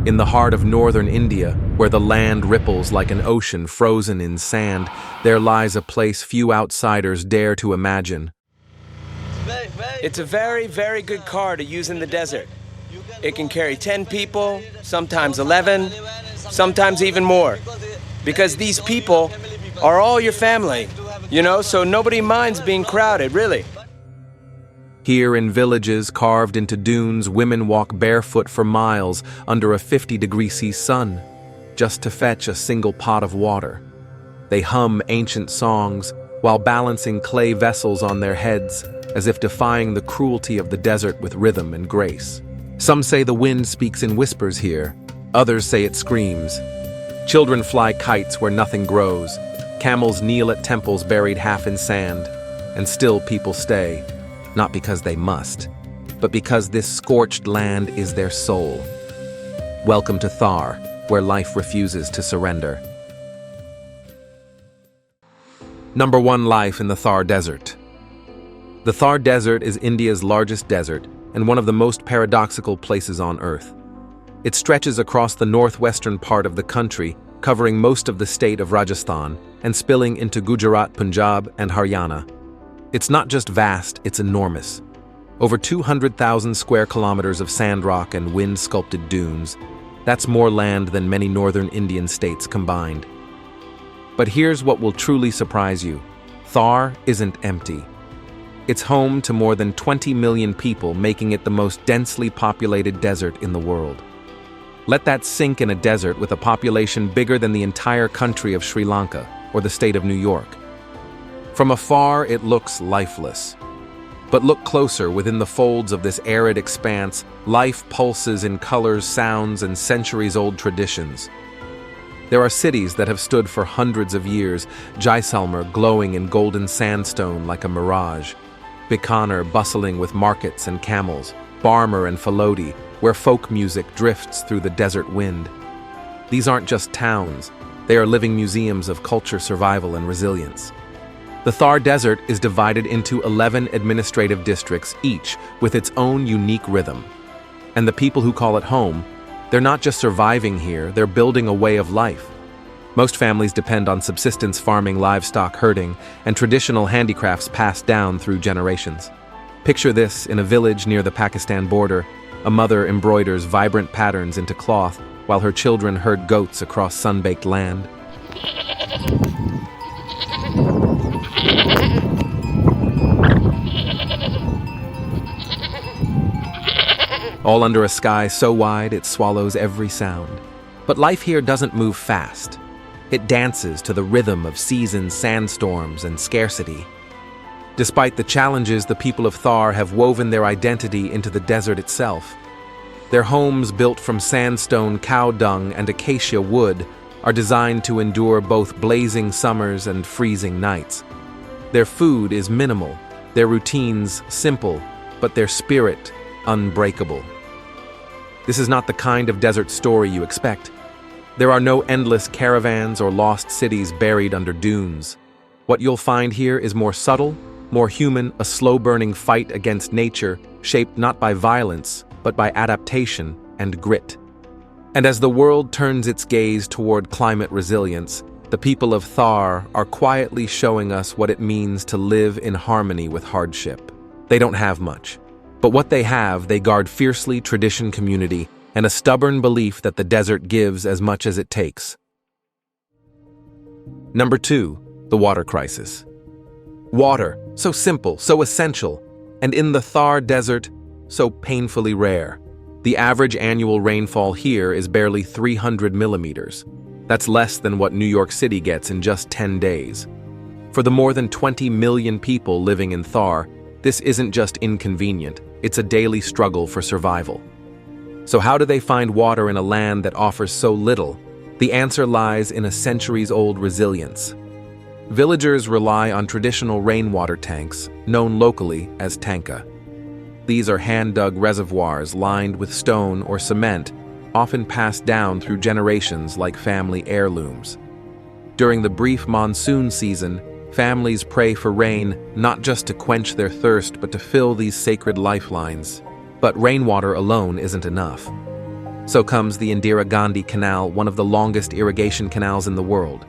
In the heart of northern India, where the land ripples like an ocean frozen in sand, there lies a place few outsiders dare to imagine. It's a very, very good car to use in the desert. It can carry 10 people, sometimes 11, sometimes even more. Because these people are all your family, so nobody minds being crowded, really. Here in villages carved into dunes, women walk barefoot for miles under a 50-degree sun, just to fetch a single pot of water. They hum ancient songs while balancing clay vessels on their heads, as if defying the cruelty of the desert with rhythm and grace. Some say the wind speaks in whispers here, others say it screams. Children fly kites where nothing grows, camels kneel at temples buried half in sand, and still people stay. Not because they must, but because this scorched land is their soul. Welcome to Thar, where life refuses to surrender. Number 1. Life in the Thar Desert. The Thar Desert is India's largest desert and one of the most paradoxical places on Earth. It stretches across the northwestern part of the country, covering most of the state of Rajasthan and spilling into Gujarat, Punjab, and Haryana. It's not just vast, it's enormous. Over 200,000 square kilometers of sand rock and wind-sculpted dunes. That's more land than many northern Indian states combined. But here's what will truly surprise you. Thar isn't empty. It's home to more than 20 million people, making it the most densely populated desert in the world. Let that sink in a desert with a population bigger than the entire country of Sri Lanka or the state of New York. From afar, it looks lifeless. But look closer. Within the folds of this arid expanse, life pulses in colors, sounds, and centuries-old traditions. There are cities that have stood for hundreds of years, Jaisalmer glowing in golden sandstone like a mirage, Bikaner bustling with markets and camels, Barmer and Falodi, where folk music drifts through the desert wind. These aren't just towns, they are living museums of culture, survival, and resilience. The Thar Desert is divided into 11 administrative districts, each with its own unique rhythm. And the people who call it home, they're not just surviving here, they're building a way of life. Most families depend on subsistence farming, livestock herding, and traditional handicrafts passed down through generations. Picture this in a village near the Pakistan border. A mother embroiders vibrant patterns into cloth while her children herd goats across sun-baked land. All under a sky so wide it swallows every sound. But life here doesn't move fast. It dances to the rhythm of seasons, sandstorms, and scarcity. Despite the challenges, the people of Thar have woven their identity into the desert itself. Their homes, built from sandstone, cow dung, and acacia wood, are designed to endure both blazing summers and freezing nights. Their food is minimal, their routines simple, but their spirit unbreakable. This is not the kind of desert story you expect. There are no endless caravans or lost cities buried under dunes. What you'll find here is more subtle, more human, a slow-burning fight against nature, shaped not by violence, but by adaptation and grit. And as the world turns its gaze toward climate resilience, the people of Thar are quietly showing us what it means to live in harmony with hardship. They don't have much, but what they have, they guard fiercely: tradition, community, and a stubborn belief that the desert gives as much as it takes. Number 2, the water crisis. Water, so simple, so essential, and in the Thar Desert, so painfully rare. The average annual rainfall here is barely 300 millimeters. That's less than what New York City gets in just 10 days. For the more than 20 million people living in Thar, this isn't just inconvenient, it's a daily struggle for survival. So how do they find water in a land that offers so little? The answer lies in a centuries-old resilience. Villagers rely on traditional rainwater tanks, known locally as tanka. These are hand-dug reservoirs lined with stone or cement, often passed down through generations like family heirlooms. During the brief monsoon season, families pray for rain not just to quench their thirst but to fill these sacred lifelines. But rainwater alone isn't enough. So comes the Indira Gandhi Canal, one of the longest irrigation canals in the world.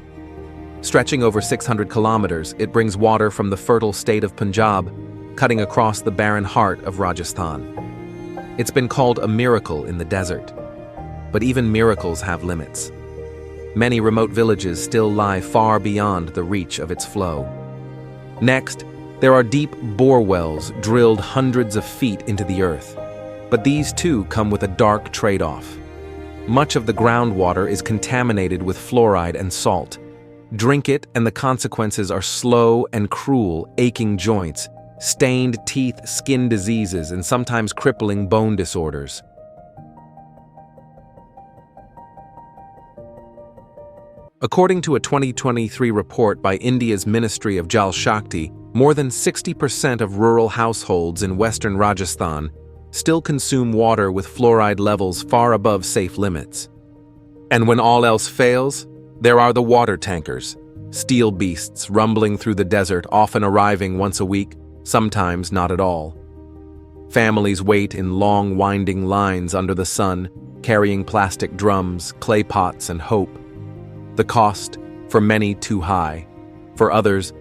Stretching over 600 kilometers, it brings water from the fertile state of Punjab, cutting across the barren heart of Rajasthan. It's been called a miracle in the desert. But even miracles have limits. Many remote villages still lie far beyond the reach of its flow. Next, there are deep bore wells drilled hundreds of feet into the earth. But these too come with a dark trade-off. Much of the groundwater is contaminated with fluoride and salt. Drink it and the consequences are slow and cruel, aching joints, stained teeth, skin diseases, and sometimes crippling bone disorders. According to a 2023 report by India's Ministry of Jal Shakti, more than 60% of rural households in western Rajasthan still consume water with fluoride levels far above safe limits. And when all else fails, there are the water tankers, steel beasts rumbling through the desert, often arriving once a week, sometimes not at all. Families wait in long, winding lines under the sun, carrying plastic drums, clay pots, and hope. The cost, for many, too high. For others,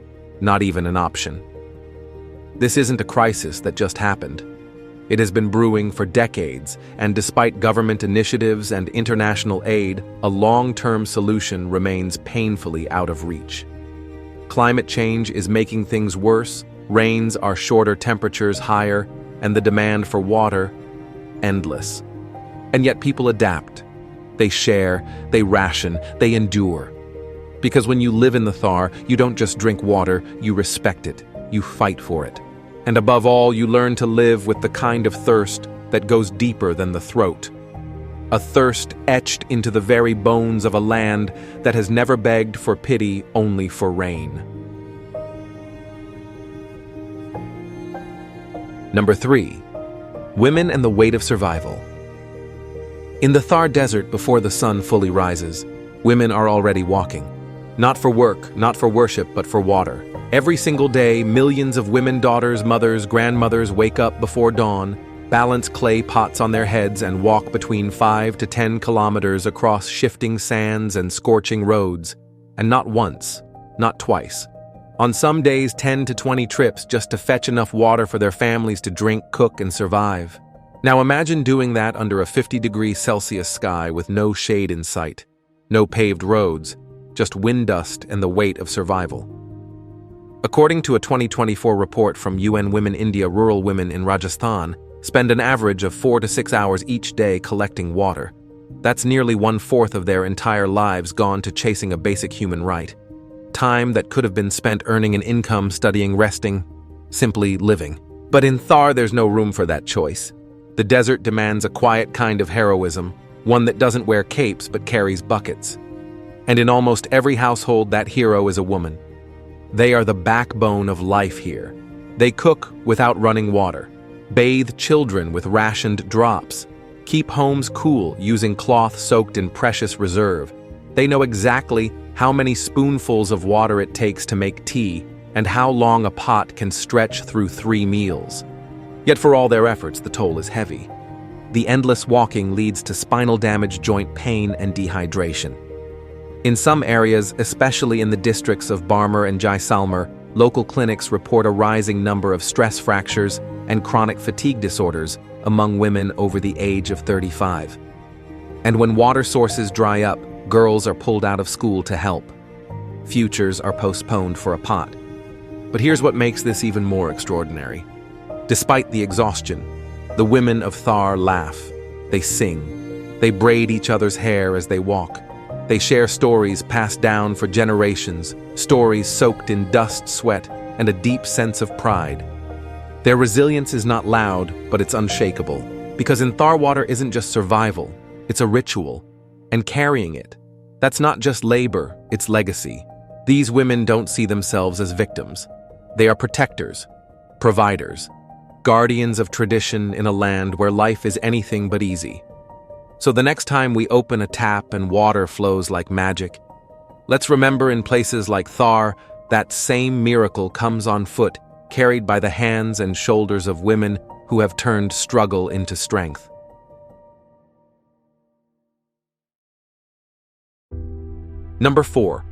not even an option. This isn't a crisis that just happened. It has been brewing for decades, and despite government initiatives and international aid, a long-term solution remains painfully out of reach. Climate change is making things worse, rains are shorter, temperatures higher, and the demand for water endless. And yet people adapt. They share, they ration, they endure. Because when you live in the Thar, you don't just drink water, you respect it, you fight for it. And above all, you learn to live with the kind of thirst that goes deeper than the throat. A thirst etched into the very bones of a land that has never begged for pity, only for rain. Number 3. Women and the weight of survival. In the Thar Desert, before the sun fully rises, women are already walking. Not for work, not for worship, but for water. Every single day, millions of women, daughters, mothers, grandmothers wake up before dawn, balance clay pots on their heads, and walk between 5 to 10 kilometers across shifting sands and scorching roads. And not once, not twice. On some days, 10 to 20 trips just to fetch enough water for their families to drink, cook, and survive. Now imagine doing that under a 50-degree-Celsius sky with no shade in sight, no paved roads, just wind dust and the weight of survival. According to a 2024 report from UN Women India, rural women in Rajasthan spend an average of 4 to 6 hours each day collecting water. That's nearly 1/4 of their entire lives gone to chasing a basic human right. Time that could have been spent earning an income, studying, resting, simply living. But in Thar, there's no room for that choice. The desert demands a quiet kind of heroism, one that doesn't wear capes but carries buckets. And in almost every household, that hero is a woman. They are the backbone of life here. They cook without running water, bathe children with rationed drops, keep homes cool using cloth soaked in precious reserve. They know exactly how many spoonfuls of water it takes to make tea and how long a pot can stretch through 3 meals. Yet for all their efforts, the toll is heavy. The endless walking leads to spinal damage, joint pain, and dehydration. In some areas, especially in the districts of Barmer and Jaisalmer, local clinics report a rising number of stress fractures and chronic fatigue disorders among women over the age of 35. And when water sources dry up, girls are pulled out of school to help. Futures are postponed for a pot. But here's what makes this even more extraordinary. Despite the exhaustion, the women of Thar laugh, they sing, they braid each other's hair as they walk. They share stories passed down for generations, stories soaked in dust, sweat, and a deep sense of pride. Their resilience is not loud, but it's unshakable. Because in Thar, water isn't just survival, it's a ritual. And carrying it, that's not just labor, it's legacy. These women don't see themselves as victims. They are protectors, providers, guardians of tradition in a land where life is anything but easy. So the next time we open a tap and water flows like magic, let's remember in places like Thar, that same miracle comes on foot, carried by the hands and shoulders of women who have turned struggle into strength. Number 4.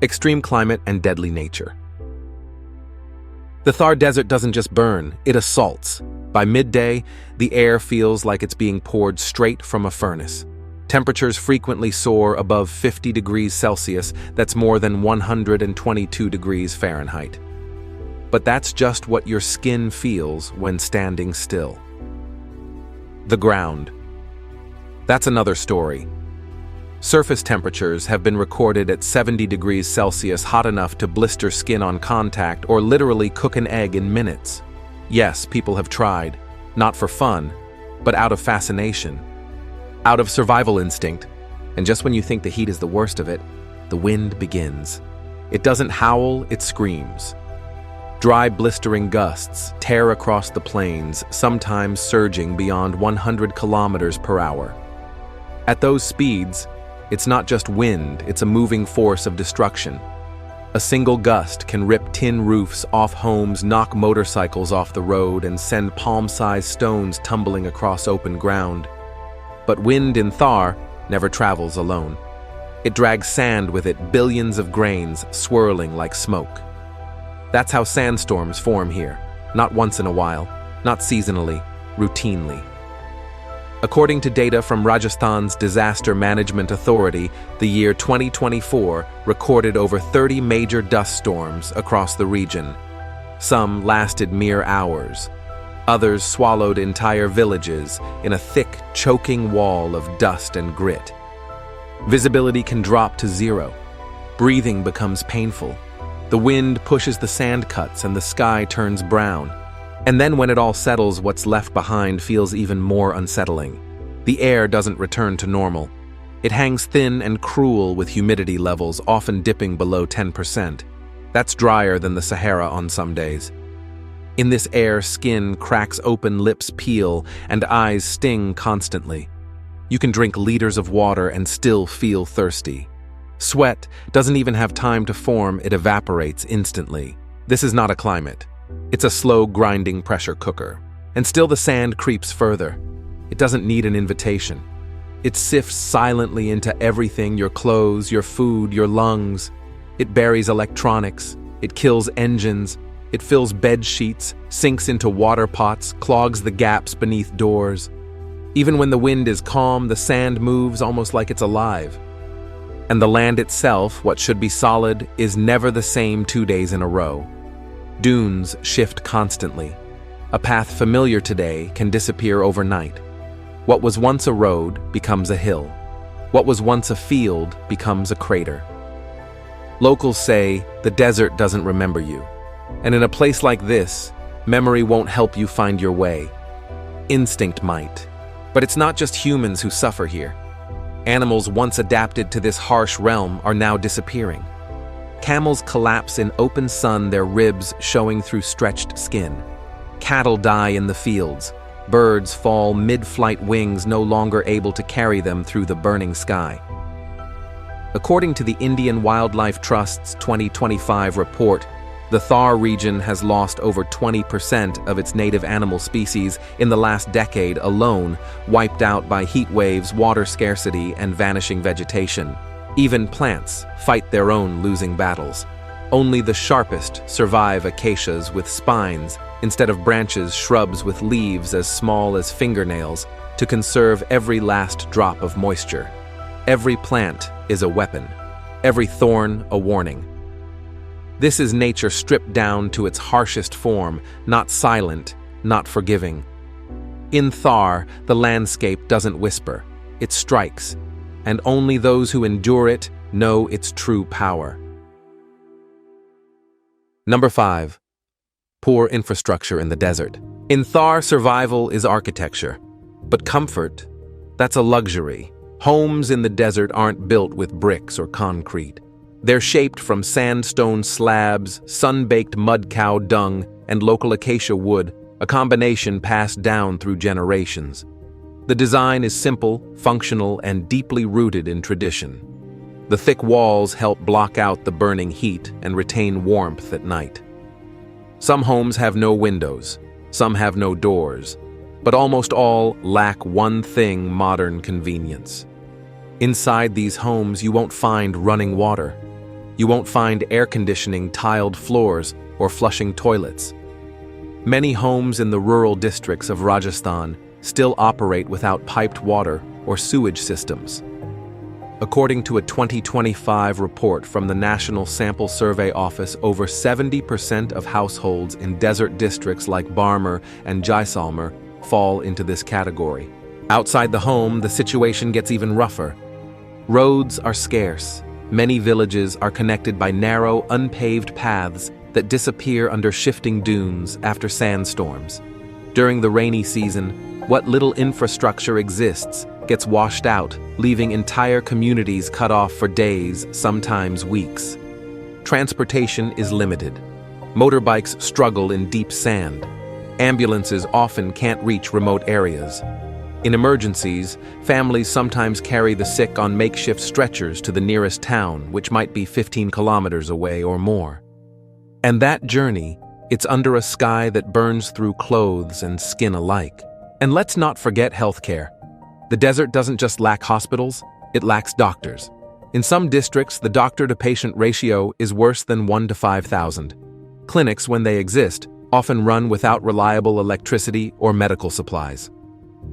Extreme climate and deadly nature. The Thar Desert doesn't just burn, it assaults. By midday, the air feels like it's being poured straight from a furnace. Temperatures frequently soar above 50 degrees Celsius, that's more than 122 degrees Fahrenheit. But that's just what your skin feels when standing still. The ground. That's another story. Surface temperatures have been recorded at 70 degrees Celsius, hot enough to blister skin on contact or literally cook an egg in minutes. Yes, people have tried, not for fun, but out of fascination, out of survival instinct. And just when you think the heat is the worst of it, the wind begins. It doesn't howl, it screams. Dry, blistering gusts tear across the plains, sometimes surging beyond 100 kilometers per hour. At those speeds, it's not just wind, it's a moving force of destruction. A single gust can rip tin roofs off homes, knock motorcycles off the road, and send palm-sized stones tumbling across open ground. But wind in Thar never travels alone. It drags sand with it, billions of grains swirling like smoke. That's how sandstorms form here, not once in a while, not seasonally, routinely. According to data from Rajasthan's Disaster Management Authority, the year 2024 recorded over 30 major dust storms across the region. Some lasted mere hours. Others swallowed entire villages in a thick, choking wall of dust and grit. Visibility can drop to zero. Breathing becomes painful. The wind pushes the sand cuts and the sky turns brown. And then when it all settles, what's left behind feels even more unsettling. The air doesn't return to normal. It hangs thin and cruel with humidity levels often dipping below 10%. That's drier than the Sahara on some days. In this air, skin cracks open, lips peel, and eyes sting constantly. You can drink liters of water and still feel thirsty. Sweat doesn't even have time to form, it evaporates instantly. This is not a climate. It's a slow, grinding pressure cooker. And still the sand creeps further. It doesn't need an invitation. It sifts silently into everything, your clothes, your food, your lungs. It buries electronics. It kills engines. It fills bed sheets, sinks into water pots, clogs the gaps beneath doors. Even when the wind is calm, the sand moves almost like it's alive. And the land itself, what should be solid, is never the same 2 days in a row. Dunes shift constantly. A path familiar today can disappear overnight. What was once a road becomes a hill. What was once a field becomes a crater. Locals say the desert doesn't remember you. And in a place like this, memory won't help you find your way. Instinct might. But it's not just humans who suffer here. Animals once adapted to this harsh realm are now disappearing. Camels collapse in open sun, their ribs showing through stretched skin. Cattle die in the fields. Birds fall mid-flight, wings no longer able to carry them through the burning sky. According to the Indian Wildlife Trust's 2025 report, the Thar region has lost over 20% of its native animal species in the last decade alone, wiped out by heat waves, water scarcity, and vanishing vegetation. Even plants fight their own losing battles. Only the sharpest survive, acacias with spines instead of branches, shrubs with leaves as small as fingernails to conserve every last drop of moisture. Every plant is a weapon, every thorn a warning. This is nature stripped down to its harshest form, not silent, not forgiving. In Thar, the landscape doesn't whisper, it strikes, and only those who endure it know its true power. Number 5. Poor infrastructure in the desert. In Thar, survival is architecture, but comfort, that's a luxury. Homes in the desert aren't built with bricks or concrete. They're shaped from sandstone slabs, sun-baked mud cow dung, and local acacia wood, a combination passed down through generations. The design is simple, functional, and deeply rooted in tradition. The thick walls help block out the burning heat and retain warmth at night. Some homes have no windows, some have no doors, but almost all lack one thing: modern convenience. Inside these homes, you won't find running water. You won't find air conditioning, tiled floors, or flushing toilets. Many homes in the rural districts of Rajasthan still operate without piped water or sewage systems. According to a 2025 report from the National Sample Survey Office, over 70% of households in desert districts like Barmer and Jaisalmer fall into this category. Outside the home, the situation gets even rougher. Roads are scarce. Many villages are connected by narrow, unpaved paths that disappear under shifting dunes after sandstorms. During the rainy season, what little infrastructure exists gets washed out, leaving entire communities cut off for days, sometimes weeks. Transportation is limited. Motorbikes struggle in deep sand. Ambulances often can't reach remote areas. In emergencies, families sometimes carry the sick on makeshift stretchers to the nearest town, which might be 15 kilometers away or more. And that journey, it's under a sky that burns through clothes and skin alike. And let's not forget healthcare. The desert doesn't just lack hospitals, it lacks doctors. In some districts, the doctor-to-patient ratio is worse than 1 to 5,000. Clinics, when they exist, often run without reliable electricity or medical supplies.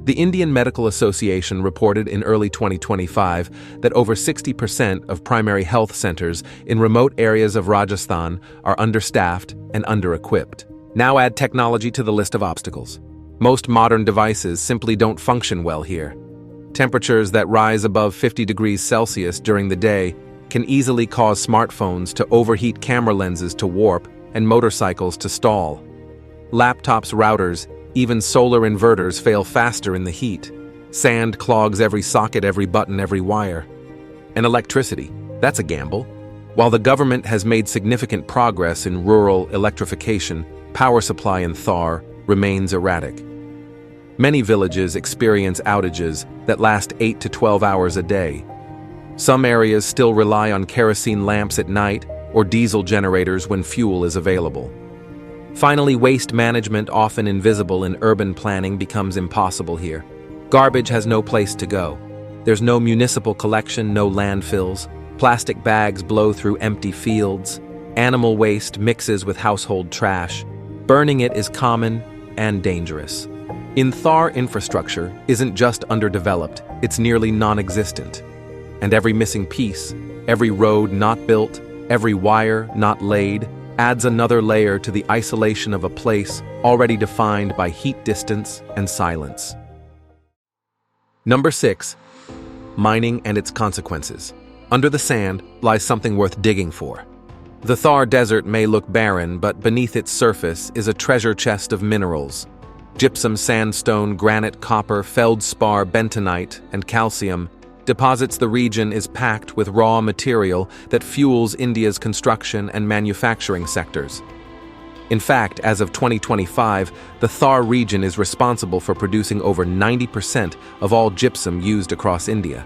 The Indian Medical Association reported in early 2025 that over 60% of primary health centers in remote areas of Rajasthan are understaffed and under-equipped. Now add technology to the list of obstacles. Most modern devices simply don't function well here. Temperatures that rise above 50 degrees Celsius during the day can easily cause smartphones to overheat, camera lenses to warp, and motorcycles to stall. Laptops, routers, even solar inverters fail faster in the heat. Sand clogs every socket, every button, every wire. And electricity, that's a gamble. While the government has made significant progress in rural electrification, power supply in Thar remains erratic. Many villages experience outages that last 8 to 12 hours a day. Some areas still rely on kerosene lamps at night or diesel generators when fuel is available. Finally, waste management, often invisible in urban planning, becomes impossible here. Garbage has no place to go. There's no municipal collection, no landfills. Plastic bags blow through empty fields. Animal waste mixes with household trash. Burning it is common and dangerous. In Thar, infrastructure isn't just underdeveloped, it's nearly non-existent. And every missing piece, every road not built, every wire not laid, adds another layer to the isolation of a place already defined by heat, distance, and silence. Number 6. Mining and its consequences. Under the sand lies something worth digging for. The Thar Desert may look barren, but beneath its surface is a treasure chest of minerals. Gypsum, sandstone, granite, copper, feldspar, bentonite, and calcium. Deposits. The region is packed with raw material that fuels India's construction and manufacturing sectors. In fact, as of 2025, the Thar region is responsible for producing over 90% of all gypsum used across India.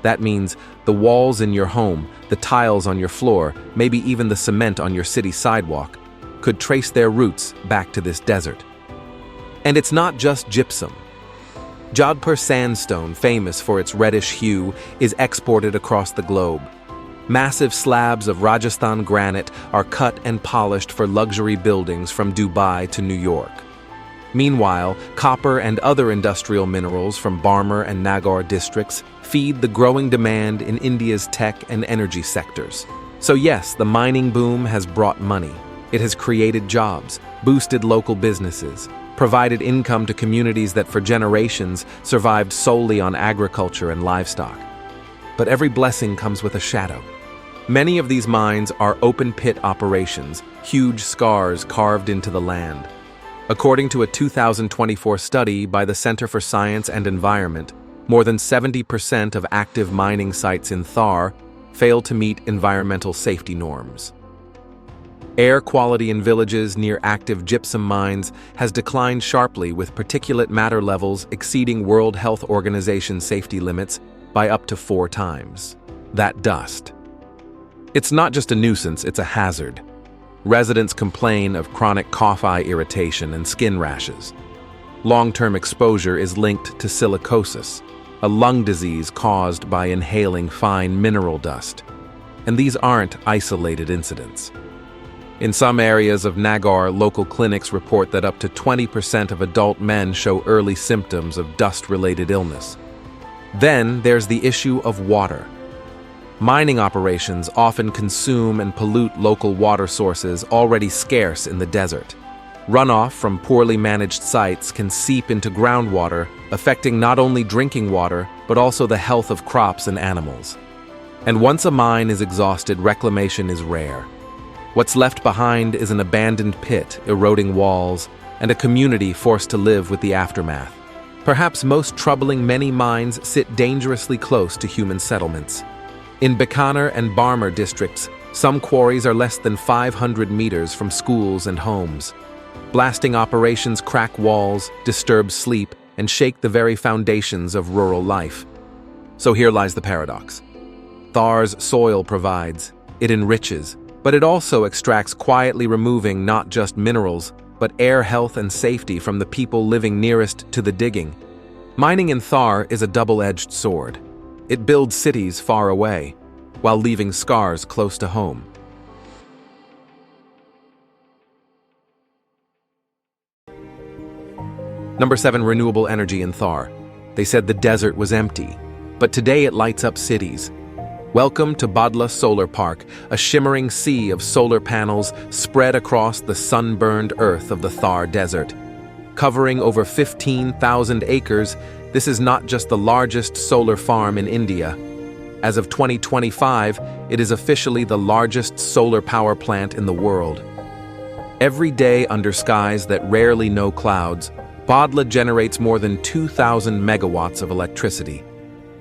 That means the walls in your home, the tiles on your floor, maybe even the cement on your city sidewalk, could trace their roots back to this desert. And it's not just gypsum. Jodhpur sandstone, famous for its reddish hue, is exported across the globe. Massive slabs of Rajasthan granite are cut and polished for luxury buildings from Dubai to New York. Meanwhile, copper and other industrial minerals from Barmer and Nagaur districts feed the growing demand in India's tech and energy sectors. So yes, the mining boom has brought money. It has created jobs, boosted local businesses, provided income to communities that for generations survived solely on agriculture and livestock. But every blessing comes with a shadow. Many of these mines are open-pit operations, huge scars carved into the land. According to a 2024 study by the Center for Science and Environment, more than 70% of active mining sites in Thar fail to meet environmental safety norms. Air quality in villages near active gypsum mines has declined sharply, with particulate matter levels exceeding World Health Organization safety limits by up to 4 times. That dust. It's not just a nuisance, it's a hazard. Residents complain of chronic cough-eye irritation and skin rashes. Long-term exposure is linked to silicosis, a lung disease caused by inhaling fine mineral dust. And these aren't isolated incidents. In some areas of Nagar, local clinics report that up to 20% of adult men show early symptoms of dust-related illness. Then there's the issue of water. Mining operations often consume and pollute local water sources already scarce in the desert. Runoff from poorly managed sites can seep into groundwater, affecting not only drinking water, but also the health of crops and animals. And once a mine is exhausted, reclamation is rare. What's left behind is an abandoned pit, eroding walls, and a community forced to live with the aftermath. Perhaps most troubling, many mines sit dangerously close to human settlements. In Bikaner and Barmer districts, some quarries are less than 500 meters from schools and homes. Blasting operations crack walls, disturb sleep, and shake the very foundations of rural life. So here lies the paradox. Thar's soil provides, it enriches, but it also extracts, quietly removing not just minerals, but air health and safety from the people living nearest to the digging. Mining in Thar is a double-edged sword. It builds cities far away, while leaving scars close to home. Number 7. Renewable energy in Thar. They said the desert was empty, but today it lights up cities. Welcome to Bhadla Solar Park, a shimmering sea of solar panels spread across the sunburned earth of the Thar Desert. Covering over 15,000 acres, this is not just the largest solar farm in India. As of 2025, it is officially the largest solar power plant in the world. Every day under skies that rarely know clouds, Bhadla generates more than 2,000 megawatts of electricity.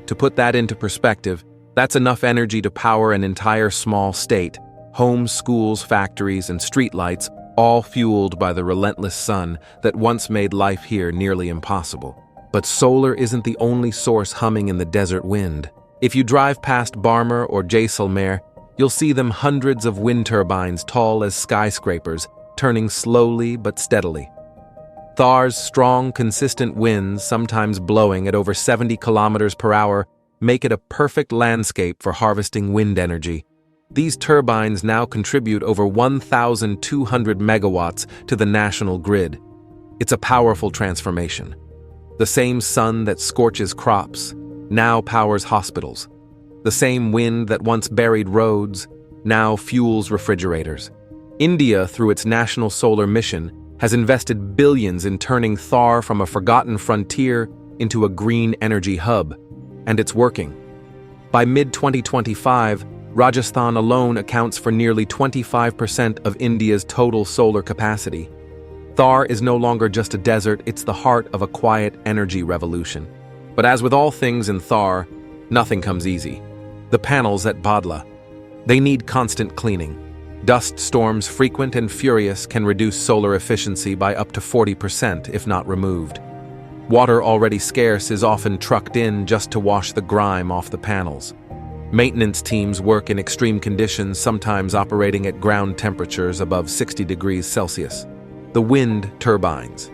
To put that into perspective, that's enough energy to power an entire small state, homes, schools, factories, and streetlights, all fueled by the relentless sun that once made life here nearly impossible. But solar isn't the only source humming in the desert wind. If you drive past Barmer or Jaisalmer, you'll see them hundreds of wind turbines tall as skyscrapers, turning slowly but steadily. Thar's strong, consistent winds, sometimes blowing at over 70 kilometers per hour, make it a perfect landscape for harvesting wind energy. These turbines now contribute over 1,200 megawatts to the national grid. It's a powerful transformation. The same sun that scorches crops now powers hospitals. The same wind that once buried roads now fuels refrigerators. India, through its National Solar Mission, has invested billions in turning Thar from a forgotten frontier into a green energy hub. And it's working. By mid-2025, Rajasthan alone accounts for nearly 25% of India's total solar capacity. Thar is no longer just a desert, it's the heart of a quiet energy revolution. But as with all things in Thar, nothing comes easy. The panels at Bhadla, they need constant cleaning. Dust storms, frequent and furious, can reduce solar efficiency by up to 40% if not removed. Water already scarce is often trucked in just to wash the grime off the panels. Maintenance teams work in extreme conditions, sometimes operating at ground temperatures above 60 degrees Celsius. The wind turbines.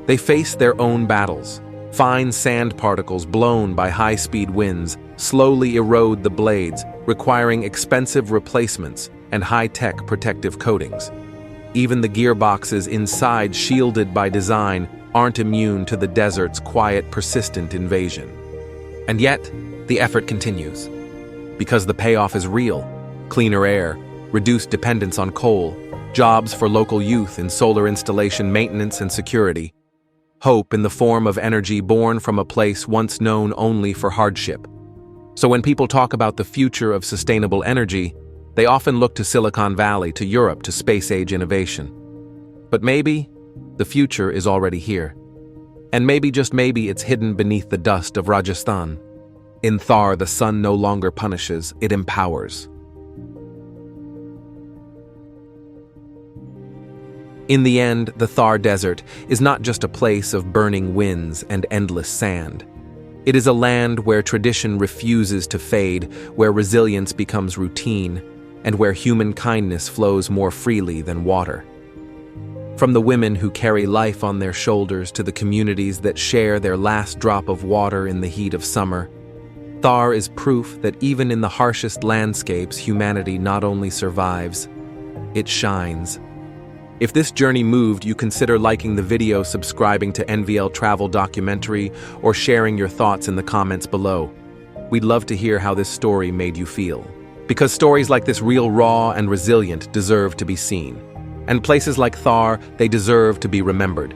They face their own battles. Fine sand particles blown by high-speed winds slowly erode the blades, requiring expensive replacements and high-tech protective coatings. Even the gearboxes inside, shielded by design, aren't immune to the desert's quiet, persistent invasion. And yet, the effort continues. Because the payoff is real: cleaner air, reduced dependence on coal, jobs for local youth in solar installation maintenance and security, hope in the form of energy born from a place once known only for hardship. So when people talk about the future of sustainable energy, they often look to Silicon Valley, to Europe, to space-age innovation. But maybe the future is already here. And maybe, just maybe, it's hidden beneath the dust of Rajasthan. In Thar, the sun no longer punishes, it empowers. In the end, the Thar Desert is not just a place of burning winds and endless sand. It is a land where tradition refuses to fade, where resilience becomes routine, and where human kindness flows more freely than water. From the women who carry life on their shoulders to the communities that share their last drop of water in the heat of summer, Thar is proof that even in the harshest landscapes, humanity not only survives, it shines. If this journey moved you, consider liking the video, subscribing to NVL Travel Documentary, or sharing your thoughts in the comments below. We'd love to hear how this story made you feel. Because stories like this, real, raw, and resilient, deserve to be seen. And places like Thar, they deserve to be remembered.